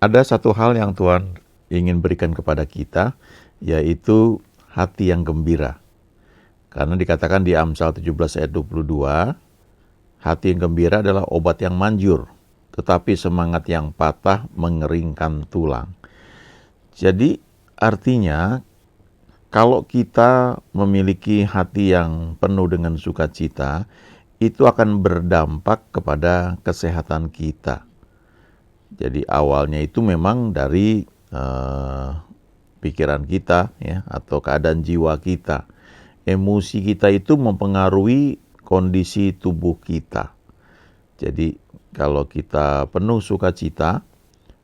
Ada satu hal yang Tuhan ingin berikan kepada kita, yaitu hati yang gembira. Karena dikatakan di Amsal 17 ayat 22, hati yang gembira adalah obat yang manjur, tetapi semangat yang patah mengeringkan tulang. Jadi artinya kalau kita memiliki hati yang penuh dengan sukacita, itu akan berdampak kepada kesehatan kita. Jadi awalnya itu memang dari pikiran kita ya, atau keadaan jiwa kita. Emosi kita itu mempengaruhi kondisi tubuh kita. Jadi kalau kita penuh sukacita,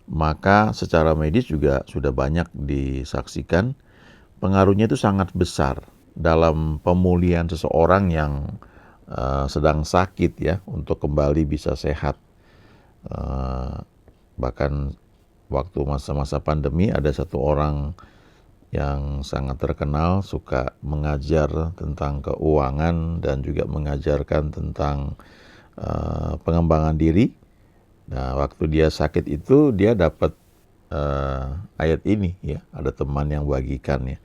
maka secara medis juga sudah banyak disaksikan pengaruhnya itu sangat besar dalam pemulihan seseorang yang sedang sakit ya, untuk kembali bisa sehat. Bahkan waktu masa-masa pandemi ada satu orang yang sangat terkenal suka mengajar tentang keuangan dan juga mengajarkan tentang pengembangan diri. Nah, waktu dia sakit itu dia dapat ayat ini ya, ada teman yang bagikan ya.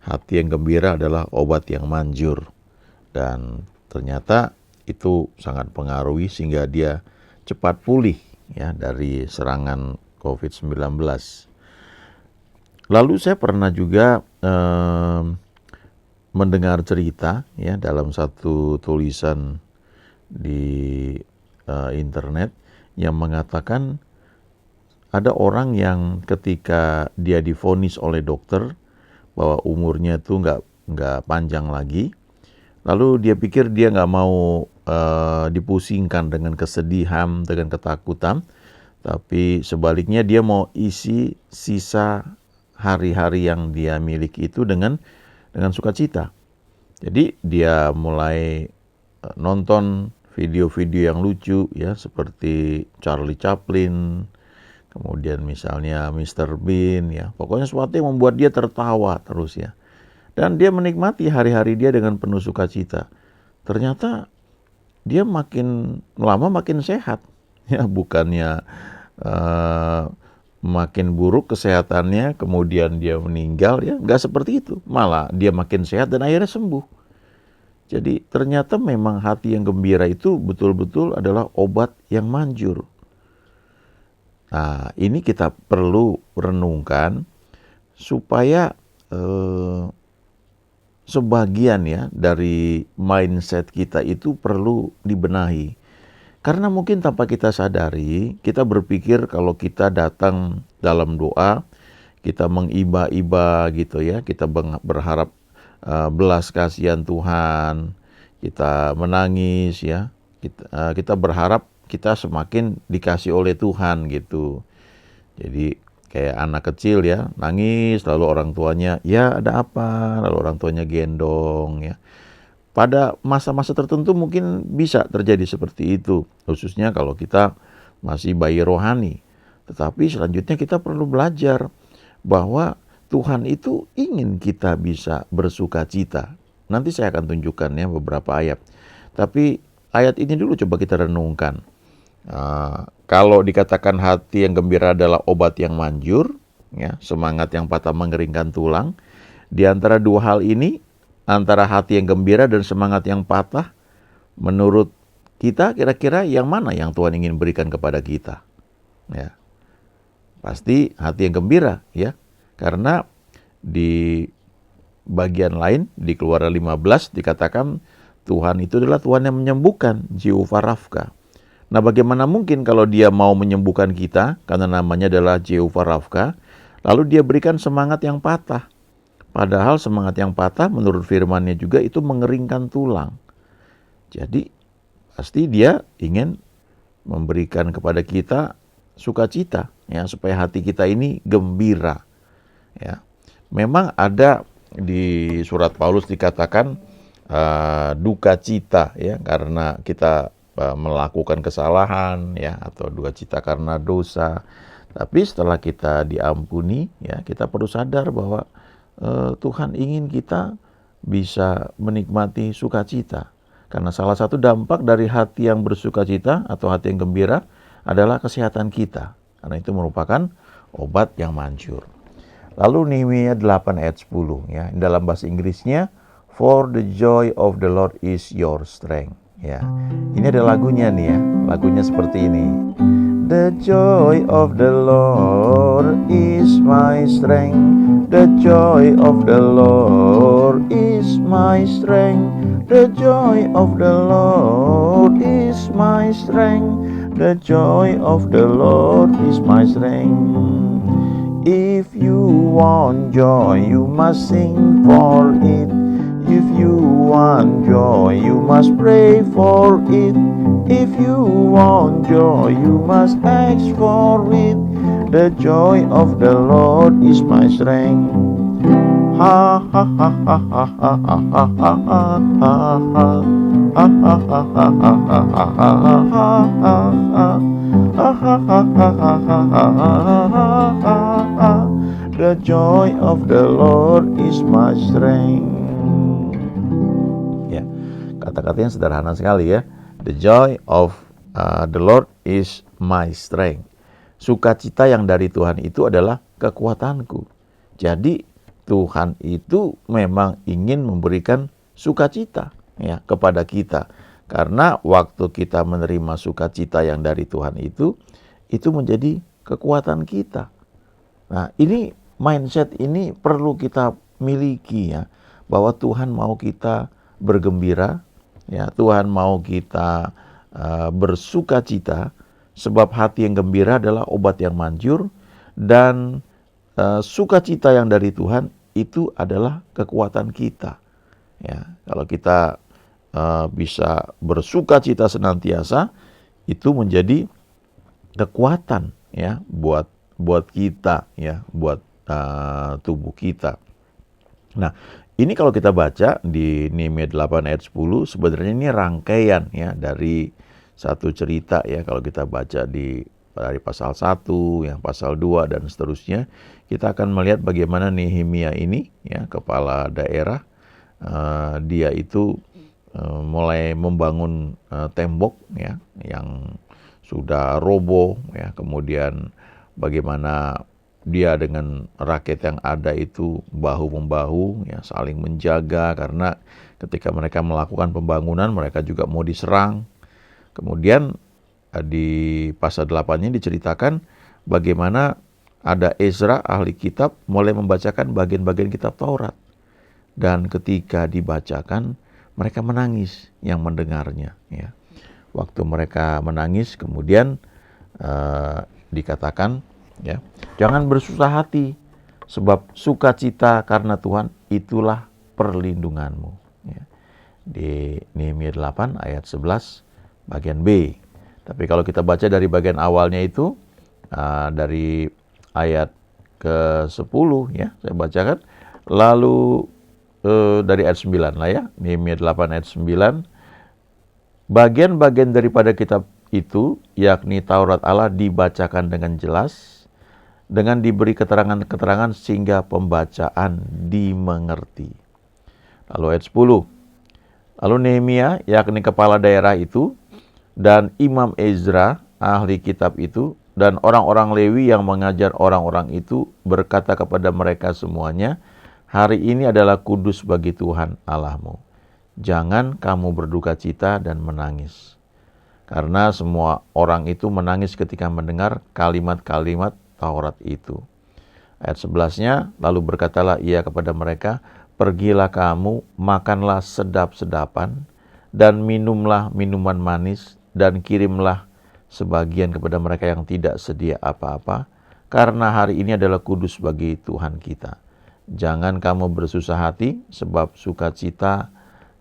Hati yang gembira adalah obat yang manjur. Dan ternyata itu sangat pengaruhi sehingga dia cepat pulih ya dari serangan COVID-19. Lalu saya pernah juga mendengar cerita ya dalam satu tulisan di internet yang mengatakan ada orang yang ketika dia divonis oleh dokter bahwa umurnya itu nggak panjang lagi, lalu dia pikir dia nggak mau dipusingkan dengan kesedihan, dengan ketakutan, tapi sebaliknya dia mau isi sisa hari-hari yang dia miliki itu dengan sukacita. Jadi dia mulai nonton video-video yang lucu ya, seperti Charlie Chaplin, kemudian misalnya Mr. Bean ya. Pokoknya sesuatu yang membuat dia tertawa terus ya. Dan dia menikmati hari-hari dia dengan penuh sukacita. Ternyata dia makin lama makin sehat ya, bukannya makin buruk kesehatannya kemudian dia meninggal ya, nggak seperti itu, malah dia makin sehat dan akhirnya sembuh. Jadi ternyata memang hati yang gembira itu betul-betul adalah obat yang manjur. Nah, ini kita perlu renungkan supaya sebagian ya dari mindset kita itu perlu dibenahi. Karena mungkin tanpa kita sadari, kita berpikir kalau kita datang dalam doa, kita mengiba-iba gitu ya, kita berharap belas kasihan Tuhan, kita menangis ya, kita berharap kita semakin dikasih oleh Tuhan gitu. Jadi kayak anak kecil ya, nangis lalu orang tuanya, ya ada apa? Lalu orang tuanya gendong ya. Pada masa-masa tertentu mungkin bisa terjadi seperti itu, khususnya kalau kita masih bayi rohani. Tetapi selanjutnya kita perlu belajar bahwa Tuhan itu ingin kita bisa bersuka cita. Nanti saya akan tunjukkan ya beberapa ayat. Tapi ayat ini dulu coba kita renungkan. Kalau dikatakan hati yang gembira adalah obat yang manjur, ya, semangat yang patah mengeringkan tulang. Di antara dua hal ini, antara hati yang gembira dan semangat yang patah, menurut kita kira-kira yang mana yang Tuhan ingin berikan kepada kita? Ya, pasti hati yang gembira ya. Karena di bagian lain di Keluaran 15 dikatakan Tuhan itu adalah Tuhan yang menyembuhkan, Jehovah Rafka. Nah, bagaimana mungkin kalau dia mau menyembuhkan kita karena namanya adalah Jehovah Rafka, lalu dia berikan semangat yang patah. Padahal semangat yang patah menurut firman-Nya juga itu mengeringkan tulang. Jadi pasti dia ingin memberikan kepada kita sukacita ya, supaya hati kita ini gembira. Ya. Memang ada di surat Paulus dikatakan duka cita ya karena kita melakukan kesalahan ya, atau duka cita karena dosa. Tapi setelah kita diampuni ya, kita perlu sadar bahwa Tuhan ingin kita bisa menikmati sukacita. Karena salah satu dampak dari hati yang bersukacita atau hati yang gembira adalah kesehatan kita. Karena itu merupakan obat yang manjur. Lalu Nehemia 8 ayat 10 ya. Dalam bahasa Inggrisnya, for the joy of the Lord is your strength. Ya. Ini ada lagunya nih ya. Lagunya seperti ini. The joy of the Lord is my strength. The joy of the Lord is my strength. The joy of the Lord is my strength. The joy of the Lord is my strength. If you want joy, you must sing for it. If you want joy, you must pray for it. If you want joy, you must ask for it. The joy of the Lord is my strength. Ha ha ha ha ha ha ha ha ha ha ha. The joy of the Lord is my strength. Ya, kata-katanya sederhana sekali ya. The joy of the Lord is my strength. Sukacita yang dari Tuhan itu adalah kekuatanku. Jadi Tuhan itu memang ingin memberikan sukacita ya kepada kita. Karena waktu kita menerima sukacita yang dari Tuhan itu menjadi kekuatan kita. Nah, ini mindset ini perlu kita miliki ya, bahwa Tuhan mau kita bergembira, ya Tuhan mau kita bersukacita, sebab hati yang gembira adalah obat yang manjur, dan sukacita yang dari Tuhan itu adalah kekuatan kita. Ya, kalau kita bisa bersukacita senantiasa, itu menjadi kekuatan ya buat kita ya, buat tubuh kita. Nah, ini kalau kita baca di Nehemia 8 ayat 10, sebenarnya ini rangkaian ya dari satu cerita ya. Kalau kita baca dari pasal 1, yang pasal 2 dan seterusnya, kita akan melihat bagaimana Nehemia ini ya, kepala daerah, dia itu mulai membangun tembok ya yang sudah roboh ya, kemudian bagaimana dia dengan rakyat yang ada itu bahu-membahu ya, saling menjaga, karena ketika mereka melakukan pembangunan mereka juga mau diserang. Kemudian di pasal 8-nya diceritakan bagaimana ada Ezra ahli kitab mulai membacakan bagian-bagian kitab Taurat, dan ketika dibacakan mereka menangis yang mendengarnya ya. Waktu mereka menangis kemudian dikatakan ya, jangan bersusah hati, sebab sukacita karena Tuhan itulah perlindunganmu ya. Di Nehemia 8 ayat 11 bagian B. Tapi kalau kita baca dari bagian awalnya itu dari ayat ke-10 ya, saya bacakan. Lalu dari ayat 9 lah ya, Nehemia 8 ayat 9. Bagian-bagian daripada kitab itu, yakni Taurat Allah, dibacakan dengan jelas, dengan diberi keterangan-keterangan sehingga pembacaan dimengerti. Lalu ayat 10. Lalu Nehemia, yakni kepala daerah itu, dan Imam Ezra, ahli kitab itu, dan orang-orang Lewi yang mengajar orang-orang itu berkata kepada mereka semuanya, hari ini adalah kudus bagi Tuhan Allahmu. Jangan kamu berduka cita dan menangis. Karena semua orang itu menangis ketika mendengar kalimat-kalimat Taurat itu. Ayat 11-nya, lalu berkatalah ia kepada mereka, pergilah kamu, makanlah sedap-sedapan, dan minumlah minuman manis, dan kirimlah sebagian kepada mereka yang tidak sedia apa-apa, karena hari ini adalah kudus bagi Tuhan kita. Jangan kamu bersusah hati, sebab sukacita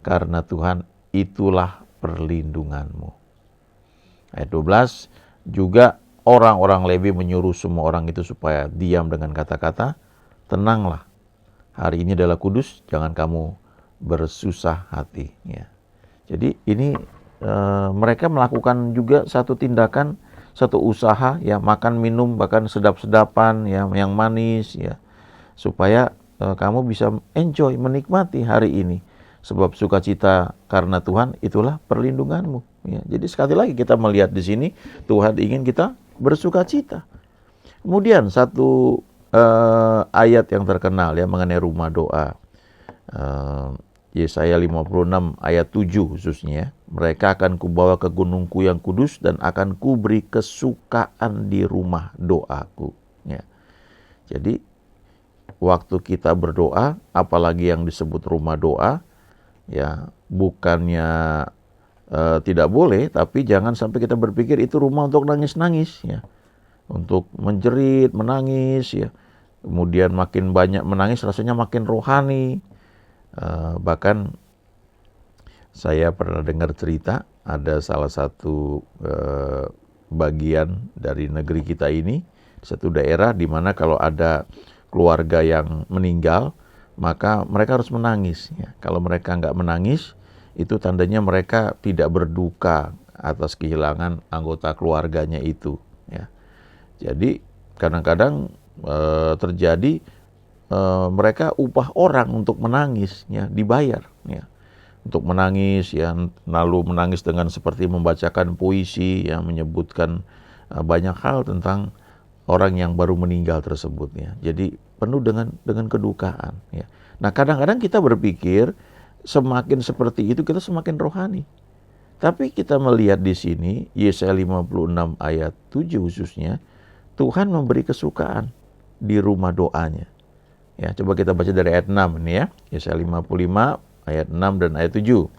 karena Tuhan itulah perlindunganmu. Ayat 12, juga orang-orang Lewi menyuruh semua orang itu supaya diam dengan kata-kata, tenanglah, hari ini adalah kudus, jangan kamu bersusah hati. Ya. Jadi ini mereka melakukan juga satu tindakan, satu usaha ya, makan minum bahkan sedap-sedapan ya, yang manis ya, supaya kamu bisa enjoy, menikmati hari ini, sebab sukacita karena Tuhan itulah perlindunganmu ya. Jadi sekali lagi kita melihat di sini Tuhan ingin kita bersukacita. Kemudian satu ayat yang terkenal ya mengenai rumah doa. Eh, Yesaya 56 ayat 7 khususnya. Mereka akan kubawa ke gunungku yang kudus dan akan kuberi kesukaan di rumah doaku. Ya. Jadi waktu kita berdoa, apalagi yang disebut rumah doa, ya bukannya tidak boleh, tapi jangan sampai kita berpikir itu rumah untuk nangis-nangis, ya, untuk menjerit, menangis, ya. Kemudian makin banyak menangis, rasanya makin rohani. Bahkan saya pernah dengar cerita ada salah satu bagian dari negeri kita ini, satu daerah di mana kalau ada keluarga yang meninggal, maka mereka harus menangis. Ya. Kalau mereka nggak menangis, itu tandanya mereka tidak berduka atas kehilangan anggota keluarganya itu. Ya. Jadi kadang-kadang terjadi mereka upah orang untuk menangis, ya, dibayar, ya, untuk menangis, ya, lalu menangis dengan seperti membacakan puisi yang menyebutkan banyak hal tentang orang yang baru meninggal tersebut, ya. Jadi penuh dengan kedukaan, ya. Nah, kadang-kadang kita berpikir semakin seperti itu kita semakin rohani. Tapi kita melihat di sini Yesaya 56 ayat 7 khususnya, Tuhan memberi kesukaan di rumah doanya. Ya, coba kita baca dari ayat 6 ini ya. Yesaya 55 ayat 6 dan ayat 7.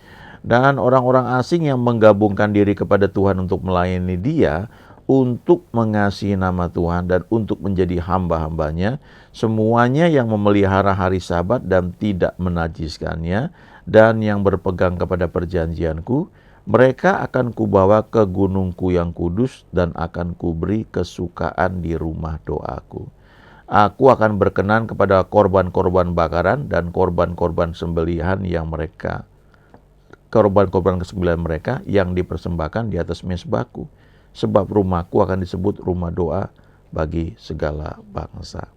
Dan orang-orang asing yang menggabungkan diri kepada Tuhan untuk melayani Dia, untuk mengasihi nama Tuhan dan untuk menjadi hamba-hambanya, semuanya yang memelihara hari Sabat dan tidak menajiskannya, dan yang berpegang kepada perjanjianku, mereka akan kubawa ke gunungku yang kudus dan akan kuberi kesukaan di rumah doaku. Aku akan berkenan kepada korban-korban bakaran dan korban-korban sembelihan yang mereka, korban-korban kesembelihan mereka yang dipersembahkan di atas mezbahku. Sebab rumahku akan disebut rumah doa bagi segala bangsa.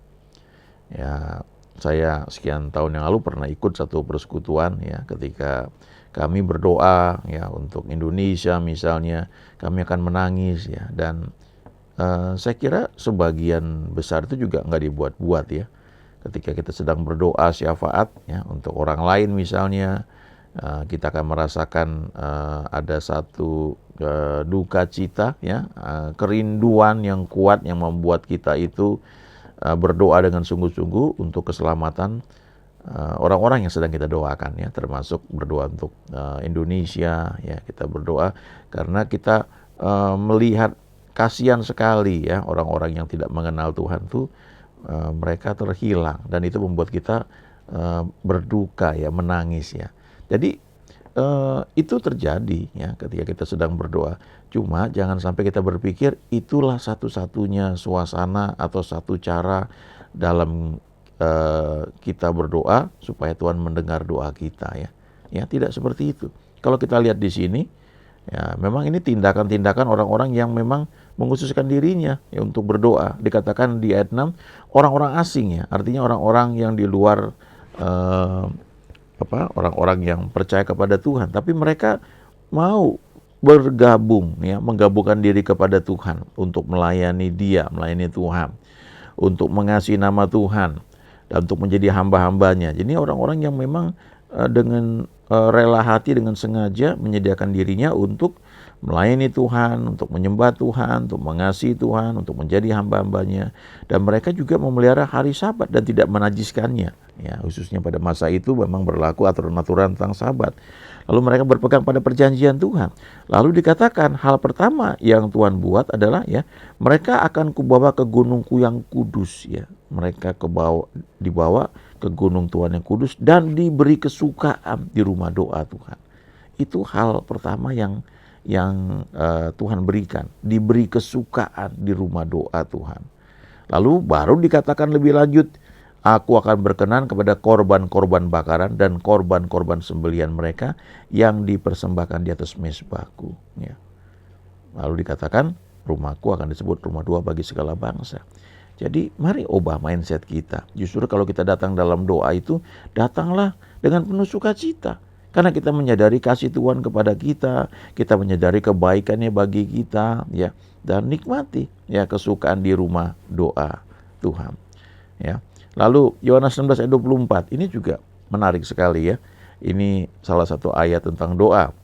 Ya, saya sekian tahun yang lalu pernah ikut satu persekutuan, ya, ketika kami berdoa, ya, untuk Indonesia misalnya, kami akan menangis, ya, dan saya kira sebagian besar itu juga nggak dibuat-buat, ya. Ketika kita sedang berdoa syafaat, ya, untuk orang lain misalnya, kita akan merasakan ada satu duka cita, ya, kerinduan yang kuat yang membuat kita itu berdoa dengan sungguh-sungguh untuk keselamatan orang-orang yang sedang kita doakan, ya, termasuk berdoa untuk Indonesia, ya, kita berdoa karena kita melihat kasihan sekali, ya, orang-orang yang tidak mengenal Tuhan tuh mereka terhilang, dan itu membuat kita berduka, ya, menangis, ya. Jadi itu terjadi, ya, ketika kita sedang berdoa. Cuma jangan sampai kita berpikir itulah satu-satunya suasana atau satu cara dalam kita berdoa supaya Tuhan mendengar doa kita, ya. Ya, tidak seperti itu. Kalau kita lihat di sini, ya, memang ini tindakan-tindakan orang-orang yang memang mengkhususkan dirinya, ya, untuk berdoa. Dikatakan di ayat 6, orang-orang asing, ya, artinya orang-orang yang di luar orang-orang yang percaya kepada Tuhan, tapi mereka mau bergabung, ya, menggabungkan diri kepada Tuhan untuk melayani Dia, melayani Tuhan, untuk mengasihi nama Tuhan dan untuk menjadi hamba-hambanya. Jadi orang-orang yang memang dengan rela hati, dengan sengaja menyediakan dirinya untuk melayani Tuhan, untuk menyembah Tuhan, untuk mengasihi Tuhan, untuk menjadi hamba-hambanya. Dan mereka juga memelihara hari Sabat dan tidak menajiskannya. Ya, khususnya pada masa itu memang berlaku aturan-aturan tentang Sabat. Lalu mereka berpegang pada perjanjian Tuhan. Lalu dikatakan hal pertama yang Tuhan buat adalah, ya, mereka akan kubawa ke gunungku yang kudus, ya. Mereka dibawa ke gunung Tuhan yang kudus dan diberi kesukaan di rumah doa Tuhan. Itu hal pertama yang Tuhan berikan, diberi kesukaan di rumah doa Tuhan. Lalu baru dikatakan lebih lanjut, aku akan berkenan kepada korban-korban bakaran dan korban-korban sembelihan mereka yang dipersembahkan di atas mezbahku. Ya. Lalu dikatakan rumahku akan disebut rumah doa bagi segala bangsa. Jadi mari ubah mindset kita. Justru kalau kita datang dalam doa itu, datanglah dengan penuh sukacita. Karena kita menyadari kasih Tuhan kepada kita menyadari kebaikannya bagi kita, ya, dan nikmati ya kesukaan di rumah doa Tuhan. Ya. Lalu Yohanes 16 ayat 24 ini juga menarik sekali ya. Ini salah satu ayat tentang doa.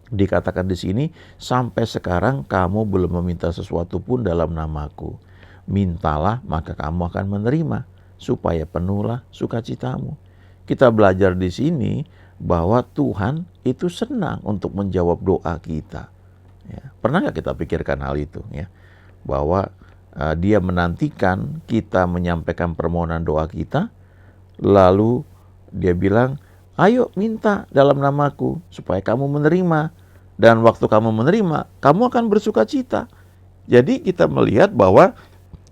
Dikatakan di sini, sampai sekarang kamu belum meminta sesuatu pun dalam namaku. Mintalah maka kamu akan menerima, supaya penuhlah sukacitamu. Kita belajar di sini bahwa Tuhan itu senang untuk menjawab doa kita. Ya, pernah nggak kita pikirkan hal itu? Ya, bahwa Dia menantikan kita menyampaikan permohonan doa kita, lalu Dia bilang, ayo minta dalam namaku supaya kamu menerima. Dan waktu kamu menerima, kamu akan bersuka cita. Jadi kita melihat bahwa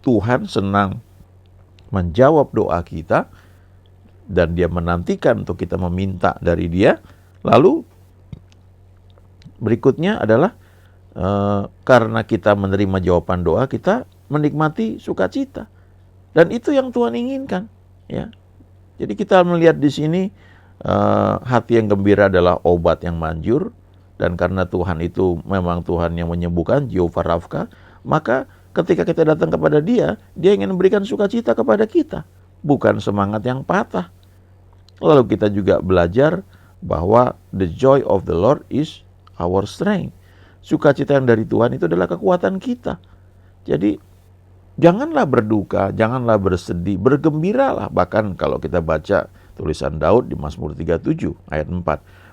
Tuhan senang menjawab doa kita, dan Dia menantikan untuk kita meminta dari Dia. Lalu berikutnya adalah karena kita menerima jawaban doa, kita menikmati sukacita. Dan itu yang Tuhan inginkan. Ya. Jadi kita melihat di sini hati yang gembira adalah obat yang manjur. Dan karena Tuhan itu memang Tuhan yang menyembuhkan, Jehovah Rafka, maka ketika kita datang kepada Dia, Dia ingin memberikan sukacita kepada kita, bukan semangat yang patah. Lalu kita juga belajar bahwa the joy of the Lord is our strength. Sukacita yang dari Tuhan itu adalah kekuatan kita. Jadi janganlah berduka, janganlah bersedih, bergembiralah. Bahkan kalau kita baca tulisan Daud di Mazmur 37 ayat 4,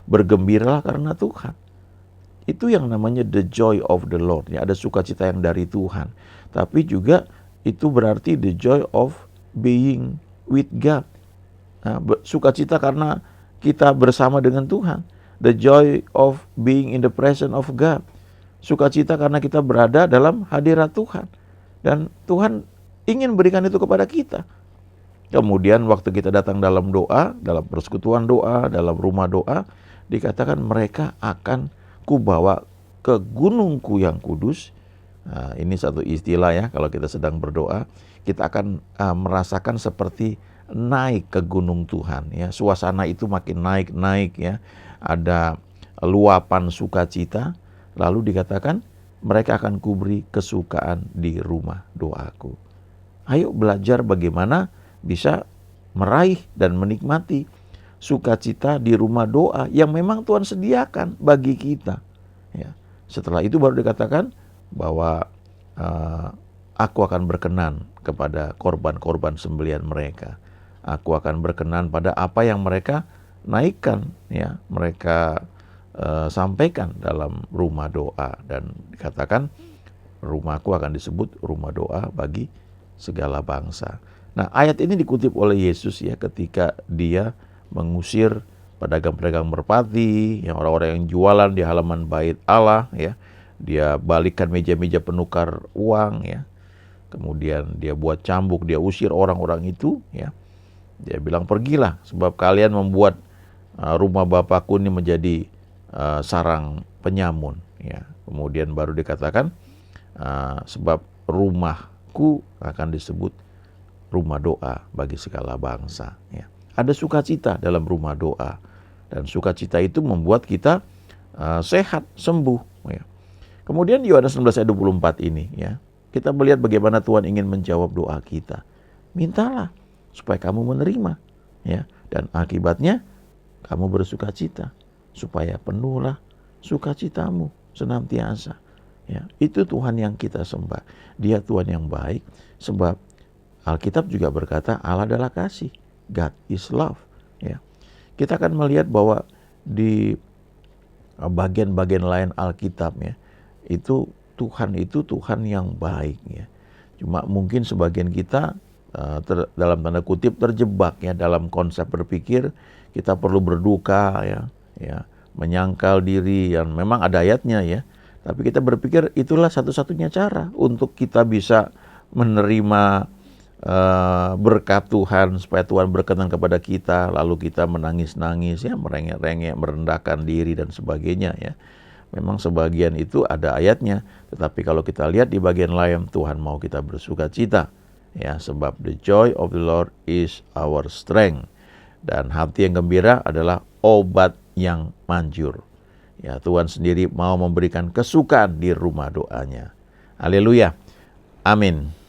bergembiralah karena Tuhan. Itu yang namanya the joy of the Lord. Ya, ada sukacita yang dari Tuhan. Tapi juga itu berarti the joy of being with God. Nah, sukacita karena kita bersama dengan Tuhan. The joy of being in the presence of God. Sukacita karena kita berada dalam hadirat Tuhan. Dan Tuhan ingin berikan itu kepada kita. Kemudian waktu kita datang dalam doa, dalam persekutuan doa, dalam rumah doa, dikatakan mereka akan kubawa ke gunungku yang kudus. Nah, ini satu istilah ya, kalau kita sedang berdoa, kita akan merasakan seperti naik ke gunung Tuhan. Ya, suasana itu makin naik ya, ada luapan sukacita. Lalu dikatakan mereka akan kuberi kesukaan di rumah doaku. Ayo belajar bagaimana bisa meraih dan menikmati sukacita di rumah doa yang memang Tuhan sediakan bagi kita. Ya. Setelah itu baru dikatakan bahwa aku akan berkenan kepada korban-korban sembelihan mereka. Aku akan berkenan pada apa yang mereka naikkan, ya, mereka sampaikan dalam rumah doa. Dan dikatakan rumahku akan disebut rumah doa bagi segala bangsa. Nah, ayat ini dikutip oleh Yesus ya ketika Dia mengusir pedagang-pedagang merpati, yang orang-orang yang jualan di halaman bait Allah ya. Dia balikkan meja-meja penukar uang ya. Kemudian Dia buat cambuk, Dia usir orang-orang itu ya. Dia bilang, pergilah sebab kalian membuat rumah Bapakku ini menjadi sarang penyamun ya. Kemudian baru dikatakan sebab rumahku akan disebut rumah doa bagi segala bangsa ya. Ada sukacita dalam rumah doa, dan sukacita itu membuat kita sehat, sembuh ya. Kemudian Yohanes 16 ayat 24 ini ya, kita melihat bagaimana Tuhan ingin menjawab doa kita. Mintalah supaya kamu menerima ya, dan akibatnya kamu bersukacita, supaya penuhlah sukacitamu senantiasa ya. Itu Tuhan yang kita sembah. Dia Tuhan yang baik, sebab Alkitab juga berkata Allah adalah kasih. God is love ya. Kita akan melihat bahwa di bagian-bagian lain Alkitab ya, itu Tuhan yang baik ya. Cuma mungkin sebagian kita dalam tanda kutip terjebak ya dalam konsep berpikir kita perlu berduka ya, menyangkal diri, yang memang ada ayatnya ya. Tapi kita berpikir itulah satu-satunya cara untuk kita bisa menerima berkat Tuhan, supaya Tuhan berkenan kepada kita, lalu kita menangis-nangis ya, merengek-rengek, merendahkan diri dan sebagainya ya. Memang sebagian itu ada ayatnya, tetapi kalau kita lihat di bagian lain, Tuhan mau kita bersukacita ya, sebab the joy of the Lord is our strength. Dan hati yang gembira adalah obat yang manjur. Ya, Tuhan sendiri mau memberikan kesukaan di rumah doanya. Haleluya. Amin.